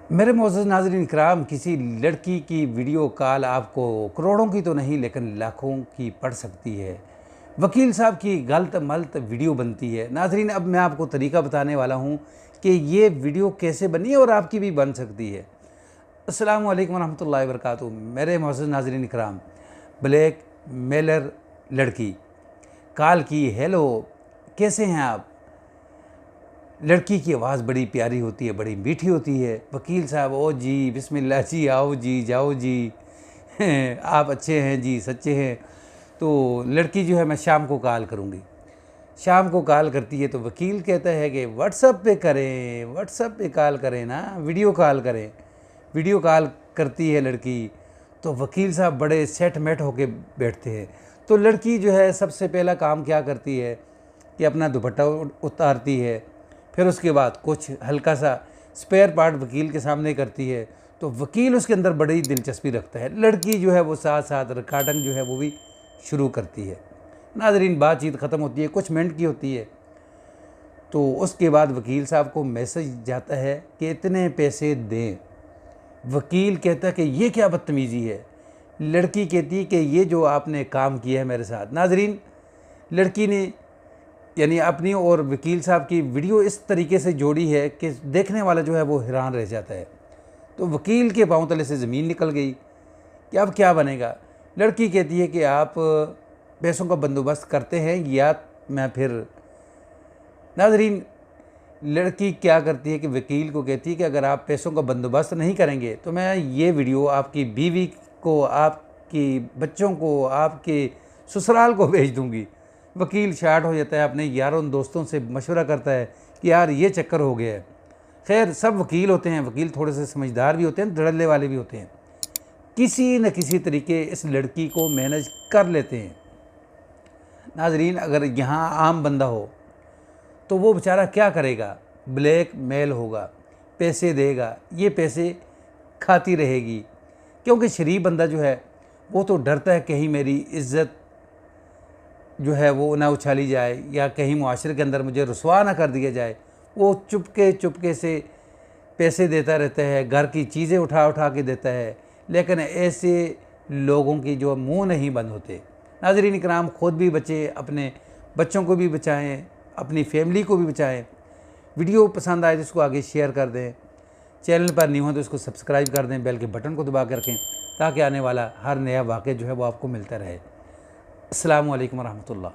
मेरे मोअज़्ज़ज़ नाज़रीन इकराम, किसी लड़की की वीडियो कॉल आपको करोड़ों की तो नहीं लेकिन लाखों की पड़ सकती है। वकील साहब की गलत मलत वीडियो बनती है। नाज़रीन, अब मैं आपको तरीका बताने वाला हूँ कि ये वीडियो कैसे बनी है और आपकी भी बन सकती है। अस्सलामु अलैकुम रहमतुल्लाहि व बरकातुहू। मेरे मोअज़्ज़ज़ नाज़रीन इकराम, ब्लैक मेलर लड़की कॉल की, हेलो कैसे हैं आप। लड़की की आवाज़ बड़ी प्यारी होती है, बड़ी मीठी होती है। वकील साहब, ओ जी बिस्मिल्लाह जी, आओ जी, जाओ जी आप अच्छे हैं जी, सच्चे हैं। तो लड़की जो है, मैं शाम को कॉल करूँगी। शाम को कॉल करती है तो वकील कहता है कि व्हाट्सअप पे करें, व्हाट्सअप पे कॉल करें ना, वीडियो कॉल करें। वीडियो कॉल करती है लड़की तो वकील साहब बड़े सेट मेट होके बैठते हैं। तो लड़की जो है सबसे पहला काम क्या करती है कि अपना दुपट्टा उतारती है, फिर उसके बाद कुछ हल्का सा स्पेयर पार्ट वकील के सामने करती है। तो वकील उसके अंदर बड़ी दिलचस्पी रखता है। लड़की जो है वो साथ साथ रिकॉर्डिंग जो है वो भी शुरू करती है। नाज़रीन, बातचीत ख़त्म होती है, कुछ मिनट की होती है। तो उसके बाद वकील साहब को मैसेज जाता है कि इतने पैसे दें। वकील कहता है कि ये क्या बदतमीज़ी है। लड़की कहती है कि ये जो आपने काम किया है मेरे साथ। नाज़रीन, लड़की ने यानी अपनी और वकील साहब की वीडियो इस तरीके से जोड़ी है कि देखने वाला जो है वो हैरान रह जाता है। तो वकील के पाँव तले से ज़मीन निकल गई कि अब क्या बनेगा। लड़की कहती है कि आप पैसों का बंदोबस्त करते हैं या मैं फिर। नाज़रीन, लड़की क्या करती है कि वकील को कहती है कि अगर आप पैसों का बंदोबस्त नहीं करेंगे तो मैं ये वीडियो आपकी बीवी को, आपकी बच्चों को, आपके ससुराल को भेज दूंगी। वकील शार्ट हो जाता है, अपने यारों दोस्तों से मशवरा करता है कि यार ये चक्कर हो गया है। खैर, सब वकील होते हैं, वकील थोड़े से समझदार भी होते हैं, धड़ल्ले वाले भी होते हैं। किसी न किसी तरीके इस लड़की को मैनेज कर लेते हैं। नाज़रीन, अगर यहाँ आम बंदा हो तो वो बेचारा क्या करेगा। ब्लैक मेल होगा, पैसे देगा, ये पैसे खाती रहेगी, क्योंकि शरीफ बंदा जो है वो तो डरता है कहीं मेरी इज़्ज़त जो है वो ना उछाली जाए या कहीं मुआशरे के अंदर मुझे रुसवा ना कर दिया जाए। वो चुपके चुपके से पैसे देता रहता है, घर की चीज़ें उठा उठा के देता है, लेकिन ऐसे लोगों की जो मुंह नहीं बंद होते। नाज़रीन इकराम, ख़ुद भी बचे, अपने बच्चों को भी बचाएं, अपनी फैमिली को भी बचाएं। वीडियो पसंद आए तो इसको आगे शेयर कर दें। चैनल पर न्यू हो तो इसको सब्सक्राइब कर दें, बेल के बटन को दबा कर रखें ताकि आने वाला हर नया वाक़या जो है वो आपको मिलता रहे। अस्सलामु अलैकुम रहमतुल्लाह।